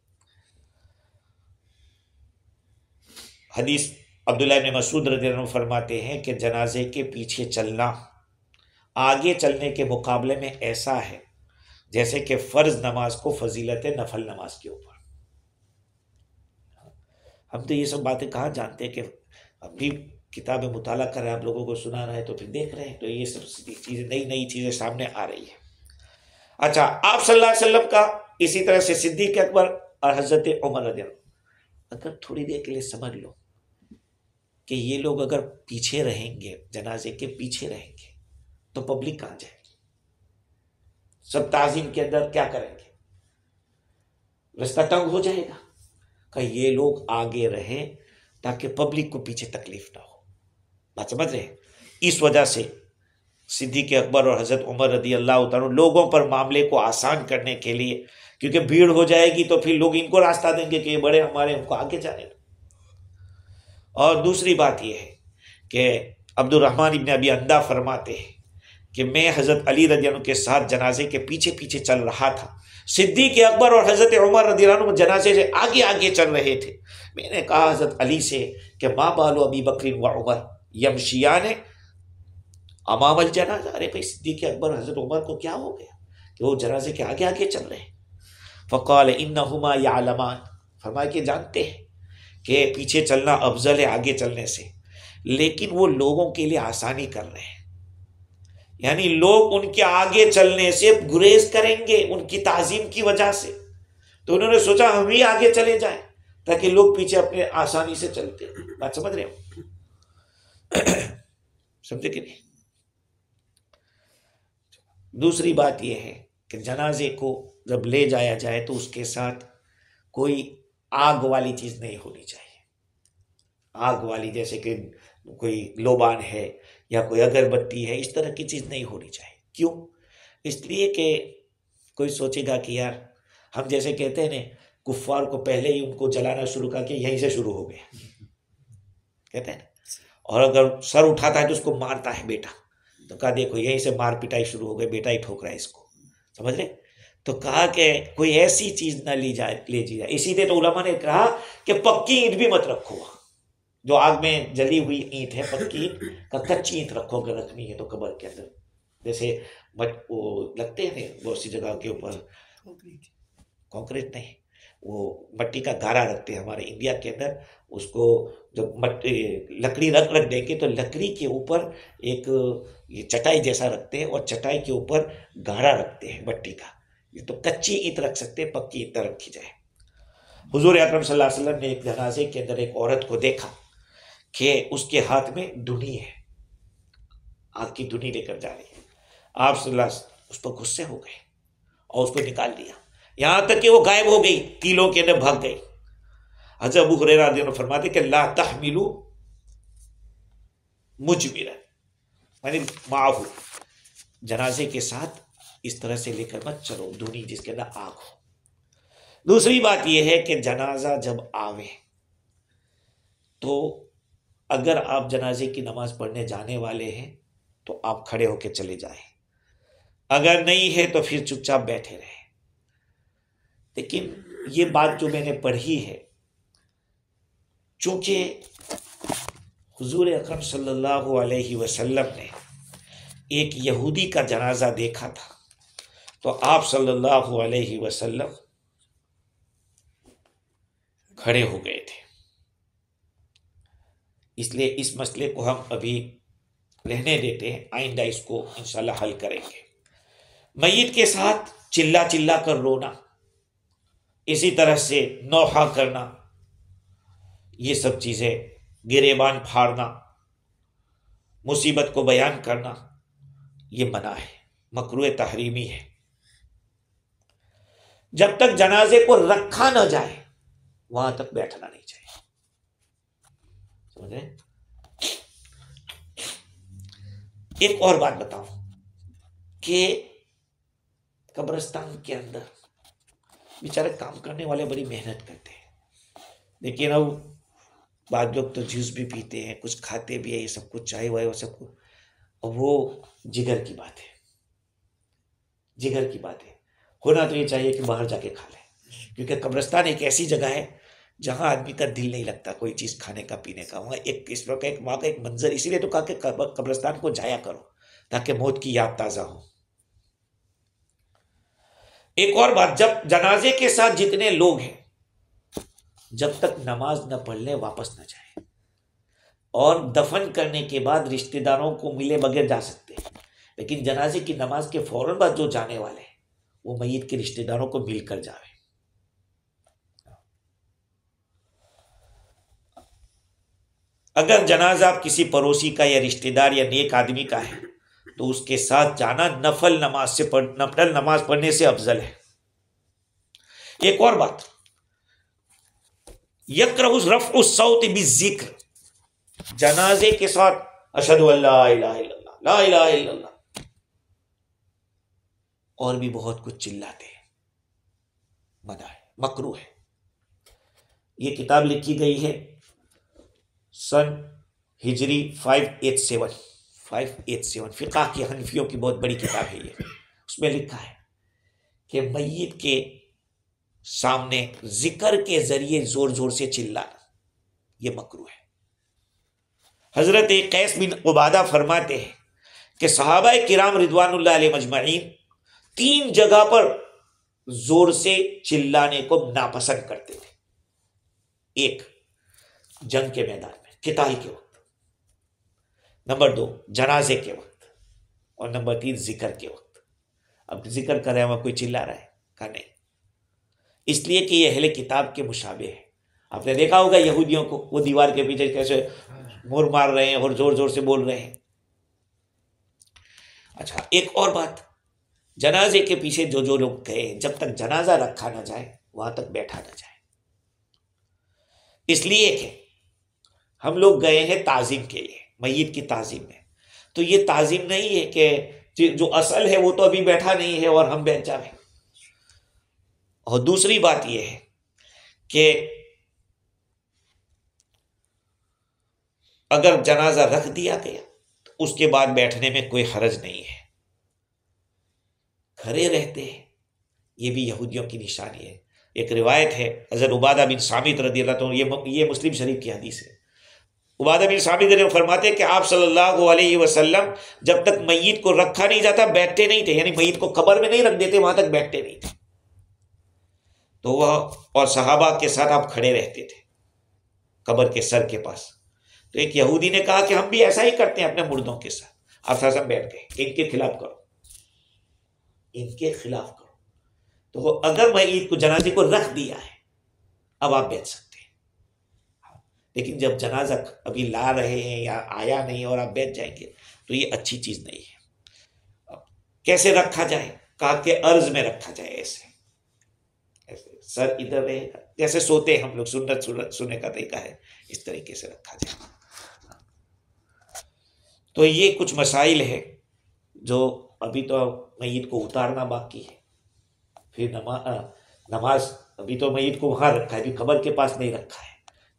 हदीस अब्दुल्लाह इब्न मसूद रज़ियल्लाहु अन्हु फरमाते हैं कि जनाजे के पीछे चलना आगे चलने के मुकाबले में ऐसा है जैसे कि फ़र्ज नमाज को फजीलत है नफल नमाज के ऊपर। हम तो ये सब बातें कहाँ जानते हैं कि अपनी किताबें मुताला कर रहे हैं, आप लोगों को सुना रहे हैं तो फिर देख रहे हैं, तो ये सब चीज़ें नई नई चीज़ें सामने आ रही है। अच्छा, आप सल्लल्लाहु अलैहि वसल्लम का, इसी तरह से सिद्दीक़ अकबर और हज़रत उमर रज़ियल्लाहु, अगर थोड़ी देर के लिए समझ लो कि ये लोग अगर पीछे रहेंगे, जनाजे के पीछे रहेंगे, तो पब्लिक कहाँ जाएगी? सब ताज़ीम के अंदर क्या करेंगे? रास्ता तंग हो जाएगा। कि ये लोग आगे रहे ताकि पब्लिक को पीछे तकलीफ ना हो। बात समझ रहे हैं? इस वजह से सिद्दीक़ अकबर और हज़रत उमर रज़ी अल्लाह तआला लोगों पर मामले को आसान करने के लिए, क्योंकि भीड़ हो जाएगी तो फिर लोग इनको रास्ता देंगे कि ये बड़े हमारे, उनको आगे जाने दो। और दूसरी बात यह है कि अब्दुर्रहमान इब्न अबी अंदा फरमाते हैं कि मैं हज़रत अली रज़ी अल्लाह के साथ जनाजे के पीछे पीछे चल रहा था, सिद्दीक़ अकबर और हज़रत उमर रज़ी अल्लाह अन्हु जनाजे से आगे आगे चल रहे थे। मैंने कहा हज़रत अली से कि मा बालु अबी बकर व उमर यमशियान अमामल जनाजा, अरे भाई सिद्दीक़ अकबर हज़रत उमर को क्या हो गया कि वो जनाजे के आगे आगे चल रहे हैं। फ़क़ाल इन्नहुमा यअलमान, फरमाया कि जानते हैं कि पीछे चलना अफजल है आगे चलने से, लेकिन वो लोगों के लिए आसानी कर रहे हैं, यानी लोग उनके आगे चलने से गुरेज करेंगे उनकी ताज़ीम की वजह से, तो उन्होंने सोचा हम ही आगे चले जाएं ताकि लोग पीछे अपने आसानी से चलते। बात समझ रहे हो? समझे कि नहीं? दूसरी बात यह है कि जनाजे को जब ले जाया जाए तो उसके साथ कोई आग वाली चीज़ नहीं होनी चाहिए। आग वाली जैसे कि कोई लोबान है या कोई अगरबत्ती है, इस तरह की चीज़ नहीं होनी चाहिए। क्यों? इसलिए कि कोई सोचेगा कि यार हम जैसे कहते हैं ना, कुफ्फार को पहले ही उनको जलाना शुरू करके यहीं से शुरू हो गया, कहते हैं ना, और अगर सर उठाता है तो उसको मारता है बेटा, तो कहा देखो यहीं से मार पिटाई शुरू हो गई, बेटा ही ठोक रहा है इसको, समझ रहे? तो कहा कि कोई ऐसी चीज़ ना ले जाए। इसीलिए तो उलमा ने कहा कि पक्की ईंट भी मत रखो, जो आग में जली हुई ईंट है पक्की ईंट का, कच्ची ईंट रखो अगर रखनी है तो कब्र के अंदर। जैसे वो लगते हैं बहुत सी जगह के ऊपर कंक्रीट नहीं, वो मट्टी का गारा रखते हैं हमारे इंडिया के अंदर, उसको जब मट्टी लकड़ी रख देंगे तो लकड़ी के ऊपर एक ये चटाई जैसा रखते हैं और चटाई के ऊपर गारा रखते हैं मट्टी का। ये तो कच्ची ईंट रख सकते हैं, पक्की ईंट रखी जाए। हुजूर अकरम सल्लल्लाहु अलैहि वसल्लम ने एक जनाजे के अंदर एक औरत को देखा कि उसके हाथ में धुनी है, आग की धुनी लेकर जा रही है। आप सल्लल्लाहु अलैहि वसल्लम उस पर गुस्से हो गए और उसको निकाल दिया, यहाँ तक कि वो गायब हो गई, कीलों के अंदर भाग गई। हज़रत अबू हुरैरा रज़ी अल्लाहु अन्हु फरमाते कि ला तहमिलू मुजबिरन, यानी माहू, जनाजे के साथ इस तरह से लेकर मत चलो धुनी जिसके अंदर आग हो। दूसरी बात यह है कि जनाजा जब आवे तो अगर आप जनाजे की नमाज पढ़ने जाने वाले हैं तो आप खड़े होकर चले जाएं, अगर नहीं है तो फिर चुपचाप बैठे रहें। लेकिन ये बात जो मैंने पढ़ी है, चूंकि हुजूर अकरम सल्लल्लाहु अलैहि वसल्लम ने एक यहूदी का जनाजा देखा था, तो आप सल्लल्लाहु अलैहि वसल्लम खड़े हो गए थे। इसलिए इस मसले को हम अभी रहने देते हैं, आइंदा इसको इंशाल्लाह हल करेंगे। मय्यत के साथ चिल्ला चिल्ला कर रोना, इसी तरह से नौहा करना, ये सब चीज़ें गिरेबान फाड़ना, मुसीबत को बयान करना, ये मना है, मकरूह तहरीमी है। जब तक जनाजे को रखा न जाए वहां तक बैठना नहीं चाहिए। समझे? एक और बात बताऊं कि कब्रिस्तान के अंदर बेचारे काम करने वाले बड़ी मेहनत करते हैं। देखिए ना, बाद लोग तो जूस भी पीते हैं, कुछ खाते भी है, ये सब कुछ चाय वाय वो सब कुछ, और वो जिगर की बात है, जिगर की बात है। होना तो ये चाहिए कि बाहर जाके खा लें, क्योंकि कब्रिस्तान एक ऐसी जगह है जहां आदमी का दिल नहीं लगता कोई चीज खाने का पीने का। वहां एक इस प्रकार एक वहां का एक मंजर, इसीलिए तो कहा कि कब्रिस्तान को जाया करो ताकि मौत की याद ताजा हो। एक और बात, जब जनाजे के साथ जितने लोग हैं जब तक नमाज न पढ़ ले वापस न जाए, और दफन करने के बाद रिश्तेदारों को मिले बगैर जा सकते हैं, लेकिन जनाजे की नमाज के फौरन बाद जो जाने वाले हैं वो मय्यत के रिश्तेदारों को मिलकर जावे। अगर जनाजा किसी पड़ोसी का या रिश्तेदार या नेक आदमी का है तो उसके साथ जाना नफल नमाज पढ़ने से अफजल है। एक और बात, यकरहु रफ़्उ सौत बिज़िक्र, जनाजे के साथ अशहदु अल्ला इलाहा इल्लल्लाह, ला इलाहा इल्लल्लाह, और भी बहुत कुछ चिल्लाते हैं, मना है, मकरूह है। ये किताब लिखी गई है सन हिजरी 587 फिक़ह की हनफियों की बहुत बड़ी किताब है ये। उसमें लिखा है कि मय्यत के सामने जिक्र के जरिए जोर जोर से चिल्लाना ये मकरूह है। हजरत कैस बिन उबादा फरमाते हैं कि सहाबा किराम रिदवानुल्लाह अलैहिम अजमईन 3 जगह पर जोर से चिल्लाने को नापसंद करते थे। 1, जंग के मैदान में किताई के वक्त, नंबर 2 जनाजे के वक्त, और नंबर 3 जिक्र के वक्त। अब जिक्र कर रहे हैं, कोई चिल्ला रहा है का नहीं, इसलिए कि यह अहले किताब के मुशाबे है। आपने देखा होगा यहूदियों को, वो दीवार के पीछे कैसे मोर मार रहे हैं और जोर जोर से बोल रहे हैं। अच्छा, एक और बात, जनाजे के पीछे जो जो लोग गए, जब तक जनाजा रखा ना जाए वहां तक बैठा ना जाए। इसलिए कि हम लोग गए हैं ताजीम के लिए, मय्यत की ताजीम में, तो ये ताजीम नहीं है कि जो असल है वो तो अभी बैठा नहीं है और हम बैठ जाए। और दूसरी बात यह है कि अगर जनाजा रख दिया गया तो उसके बाद बैठने में कोई हरज नहीं है, खड़े रहते हैं, ये भी यहूदियों की निशानी है। एक रिवायत है हज़रत उबादा बिन सामित रज़ियल्लाहु अन्हु, ये मुस्लिम शरीफ की हदीस है। उबादा बिन सामित फरमाते हैं कि आप सल्लल्लाहु अलैहि वसल्लम जब तक मय्यत को रखा नहीं जाता बैठते नहीं थे, यानी मय्यत को कब्र में नहीं रख देते वहां तक बैठते नहीं थे। तो वह और सहाबा के साथ आप खड़े रहते थे कब्र के सर के पास। तो एक यहूदी ने कहा कि हम भी ऐसा ही करते हैं अपने मुर्दों के साथ। आप साथ बैठ गए, इनके खिलाफ करो, इनके खिलाफ करो। तो अगर मय्यत को जनाजे को रख दिया है अब आप बैठ सकते हैं, लेकिन जब जनाजा अभी ला रहे हैं या आया नहीं और आप बैठ जाएंगे तो ये अच्छी चीज नहीं है। कैसे रखा जाए? कहा कि अर्ज में रखा जाए, ऐसे ऐसे सर इधर रहेगा, जैसे सोते हम लोग, सुन्नत सुनने का तरीका है, इस तरीके से रखा जाए। तो ये कुछ मसाइल है जो अभी तो मय्यत को उतारना बाकी है। फिर नमाज अभी तो मय्यत को वहां रखा है, अभी कब्र के पास नहीं रखा है,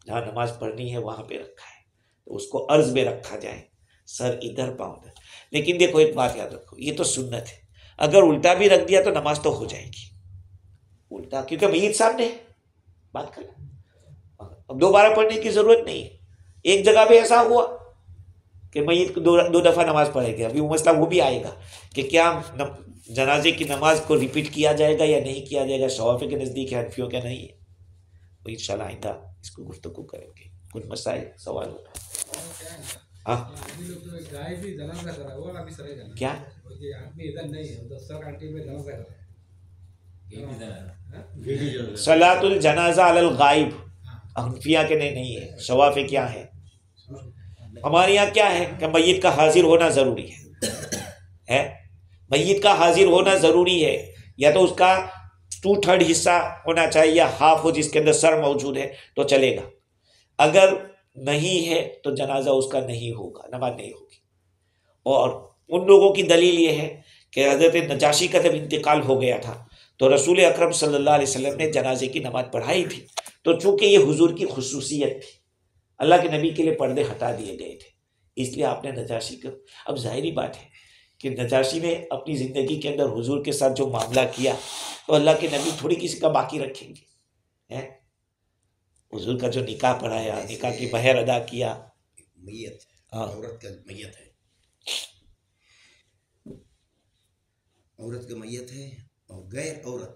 जहां नमाज पढ़नी है वहां पे रखा है, तो उसको अर्ज में रखा जाए, सर इधर पाँव उधर। लेकिन देखो एक बात याद रखो, ये तो सुन्नत है, अगर उल्टा भी रख दिया तो नमाज तो हो जाएगी उल्टा, क्योंकि मय्यत सामने है, बात कर। अब दोबारा पढ़ने की जरूरत नहीं है। एक जगह पे ऐसा हुआ कि मय्यत को दो दफा नमाज पढ़ेगी, अभी वो मसला वो भी आएगा कि क्या जनाजे की नमाज को रिपीट किया जाएगा या नहीं किया जाएगा। शवाफी के नज़दीक है, हनफियों के नहीं है। तो इंशाल्लाह आइंदा इसको गुफ्तगू करेंगे, कुछ मसाइल सवाल होता है। हाँ क्या सलातुल जनाजा अलल गायब हनफिया के नहीं है, शवाफी क्या है हमारे यहाँ क्या है कि मैयत का हाजिर होना जरूरी है? मैयत का हाजिर होना जरूरी है, या तो उसका 2/3 हिस्सा होना चाहिए या हाफ हो जिसके अंदर सर मौजूद है तो चलेगा। अगर नहीं है तो जनाजा उसका नहीं होगा, नमाज नहीं होगी। और उन लोगों की दलील ये है कि हजरत नजाशी का जब इंतकाल हो गया था तो रसूल अकरम सल्लल्लाहु अलैहि वसल्लम ने जनाजे की नमाज पढ़ाई थी, तो चूंकि ये हुजूर की खुसूसियत थी, अल्लाह के नबी के लिए पर्दे हटा दिए गए थे, इसलिए आपने नजाशी को, अब जाहिरी बात है कि नजाशी ने अपनी ज़िंदगी के अंदर हुजूर के साथ जो मामला किया तो अल्लाह के नबी थोड़ी किसी का बाकी रखेंगे, हैं? हुजूर का जो निकाह पढ़ाया, निकाह की महर अदा किया, मैयत हाँ, औरत का मैयत है, औरत का मैयत है और गैर औरत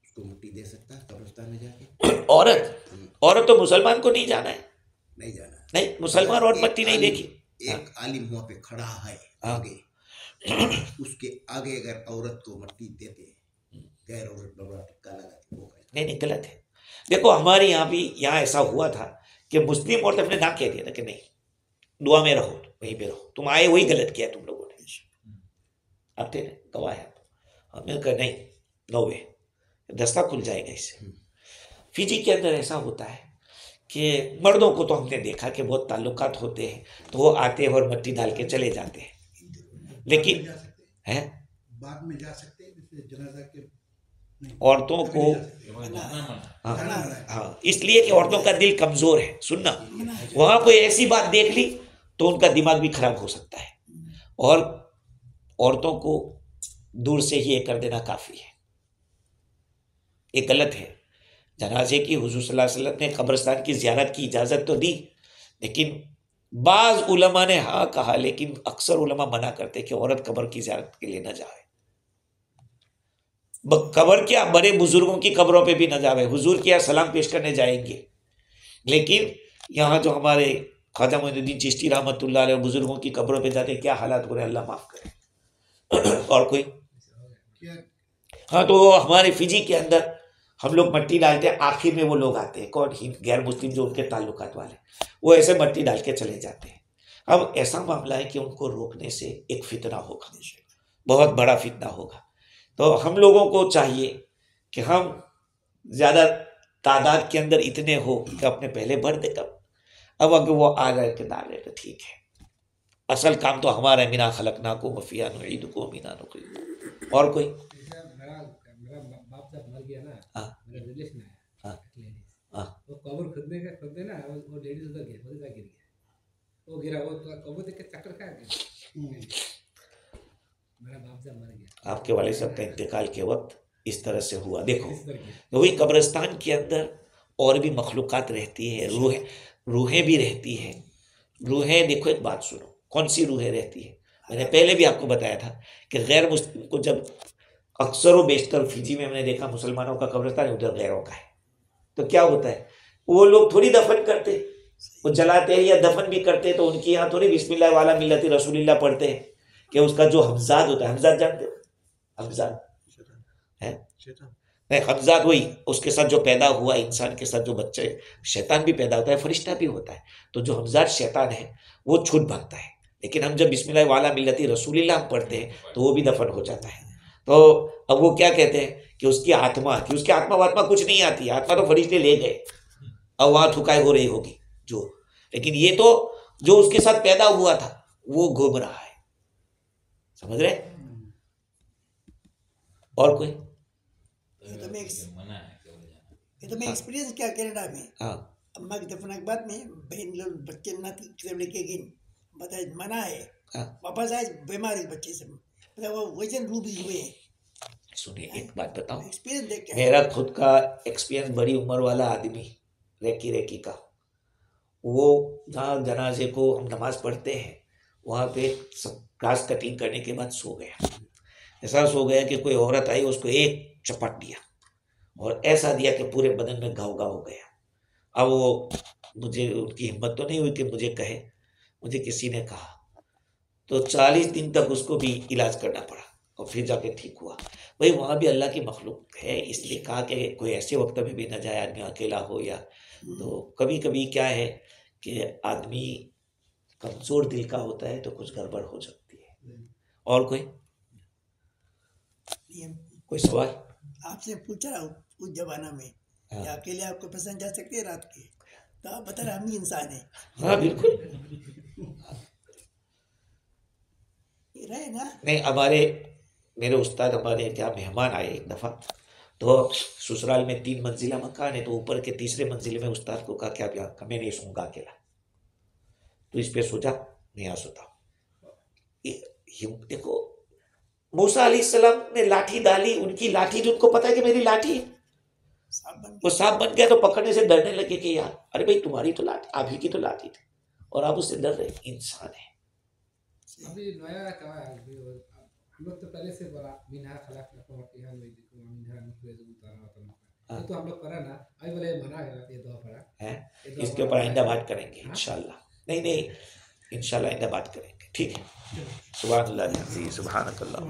उसको मिट्टी दे सकता है कब्रिस्तान में जाके? औरत तो मुसलमान को नहीं जाना है, नहीं जाना, नहीं, मुसलमान और मट्टी नहीं देखी। एक आलिम वहाँ पे खड़ा है आगे, उसके आगे अगर औरत को मट्टी देते, गैर औरत बड़ा टिक्का लगा, वो नहीं, गलत है। देखो हमारे यहाँ भी, यहाँ ऐसा हुआ था कि मुस्लिम औरत ने ना कह दिया था कि नहीं, दुआ में रहो, वहीं पे रहो, तुम आए वही गलत किया तुम लोगों ने, अब थे गवाह है, हमने कहा नहीं, नो वे, दस्ता खुल जाएगा इससे। फिजी के अंदर ऐसा होता है कि मर्दों को तो हमने देखा कि बहुत ताल्लुकात होते हैं तो वो आते हैं और मट्टी डाल के चले जाते हैं, लेकिन है बाद में जा सकते हैं जैसे जनाजा के औरतों को, हाँ, इसलिए कि औरतों का दिल कमजोर है। सुनना, वहां कोई ऐसी बात देख ली तो उनका दिमाग भी खराब हो सकता है, और औरतों को दूर से ही ये कर देना काफी है, ये गलत है। जनाजे की हुजूर सल्लल्लाहु अलैहि वसल्लम ने कब्रिस्तान की ज़ियारत की इजाज़त तो दी, लेकिन बाज़ उलमा ने हाँ कहा, लेकिन अक्सर उलमा मना करते कि औरत कब्र की ज़ियारत के लिए न जाए। कब्र क्या, बड़े बुजुर्गों की कब्रों पे भी न जाए, हुजूर के यहाँ सलाम पेश करने जाएंगे, लेकिन यहाँ जो हमारे ख्वाजा मोइनुद्दीन चिश्ती रहमतुल्लाह अलैह बुजुर्गों की कब्रों पे जाते क्या हालात हो रहे हैं, अल्लाह माफ़ करे। और कोई, हाँ, तो हमारे फिजी के अंदर हम लोग मट्टी डालते हैं, आखिर में वो लोग आते हैं, कौन, गैर मुस्लिम जो उनके ताल्लुकात वाले, वो ऐसे मट्टी डाल के चले जाते हैं। अब ऐसा मामला है कि उनको रोकने से एक फितना होगा, बहुत बड़ा फितना होगा। तो हम लोगों को चाहिए कि हम ज़्यादा तादाद के अंदर इतने हो कि अपने पहले भर दे कब, अब अगर वो आ गए कि डाल रहे तो ठीक है, असल काम तो हमारा मिना खलकना को मफिया नुईद को मीना नुकीद। और कोई, मर गया ना, हाँ, मेरा रिलेशन आया, हाँ, लेडीज, हाँ, वो कब्र खुदने ना, वो लेडीज उधर गिर गया, वो गिरा, वो कब्र देख के चक्कर खा गया, मेरा बाप जब मर गया। आपके वाले साहब का इंतकाल के वक्त इस तरह से हुआ। देखो वही कब्रिस्तान के अंदर और भी मखलूक़ात रहती है, रूहें भी रहती हैं। रूहें, देखो एक बात सुनो, कौन सी रूहें रहती है, मैंने पहले भी आपको बताया था कि गैर मुस्लिम को जब अक्सर व बेशतर फिजी में मैंने देखा मुसलमानों का कब्रिस्तान उधर गैरों का है, तो क्या होता है, वो लोग थोड़ी दफन करते, वो जलाते हैं या दफन भी करते, तो उनके यहाँ थोड़ी बिस्मिल्लाह वाला मिल्लत रसूलिल्लाह पढ़ते हैं कि उसका जो हमजाद होता है, हमजाद जानते हो, हमजाद है नहीं, हमजाद वही उसके साथ जो पैदा हुआ इंसान के साथ जो बच्चे, शैतान भी पैदा होता है, फरिश्ता भी होता है, तो जो हमजाद शैतान है वो छूट भागता है, लेकिन हम जब बिस्मिल्लाह वाला मिल्लती रसूलिल्लाह पढ़ते हैं तो वो भी दफन हो जाता है। तो अब वो क्या कहते हैं कि उसकी आत्मा वात्मा कुछ नहीं आती, आत्मा तो फरिश्ते ले गए, अब वहां थुकाई हो रही होगी जो, लेकिन ये तो जो उसके साथ पैदा हुआ था वो घूम रहा है, समझ रहे। और कोई, ये तो मैं एक्सपीरियंस किया कनाडा में। हाँ, अम्मा की दफन के बाद में बहन लोग बच्चे नाती लेके गई, बताए मना है, हाँ, वापस आए बीमार है बच्चे से, मतलब वो वजन रूबी हुए। सुनिए एक बात बताऊं, एक्सपीरियंस देख के मेरा खुद का एक्सपीरियंस, बड़ी उम्र वाला आदमी रेकी का, वो जहाँ जनाजे को हम नमाज पढ़ते हैं वहाँ पे सब घास कटिंग करने के बाद सो गया, ऐसा सो गया कि कोई औरत आई उसको एक चपट दिया और ऐसा दिया कि पूरे बदन में घाव हो गया। अब वो, मुझे उनकी हिम्मत तो नहीं हुई कि मुझे कहे, मुझे किसी ने कहा, तो 40 दिन तक उसको भी इलाज करना पड़ा और फिर जाके ठीक हुआ। भाई वहाँ भी अल्लाह की मखलूक है, इसलिए कहा कि कोई ऐसे वक्त में भी न जाए, आदमी अकेला हो या, तो कभी कभी क्या है कि आदमी कमजोर दिल का होता है तो कुछ गड़बड़ हो सकती है। और कोई सवाल? आपसे पूछ रहा हूँ उस जमाना में हाँ। कि अकेले आपको पसंद जा सकते हैं रात के, तो आप बता रहे हम ही इंसान है हाँ बिल्कुल। रहे ना। नहीं, मेरे उस्ताद हमारे क्या मेहमान आए एक दफ़ा, तो ससुराल में 3 मंजिला मकान है, तो ऊपर के तीसरे मंजिले में उस्ताद को कहा क्या क्या मैं नहीं सोऊंगा अकेला, तो इस पे सोचा नहीं आ सोता। देखो मूसा अलैहिस्सलाम ने लाठी डाली, उनकी लाठी जो उनको पता है कि मेरी लाठी है, वो सांप बन गया, तो पकड़ने से डरने लगे कि यार अरे भाई तुम्हारी तो लाठी, आप ही की तो लाठी थी, और आप उससे डर रहे। इंसान है। अभी नया क्या है, हम लोग तो पहले से बड़ा बिना खलाक ना पहुंचे हम लोग को बिना निकले जो उतारा होता है, ये तो हम लोग पढ़ा ना, अभी बोले मना है ये दुआ पढ़ा है। ये दुआ इसके ऊपर पढ़ा आइंदा है। बात करेंगे इंशाल्लाह। नहीं इंशाल्लाह आइंदा बात करेंगे, ठीक है। सुभान अल्लाह, सुभान अल्लाह।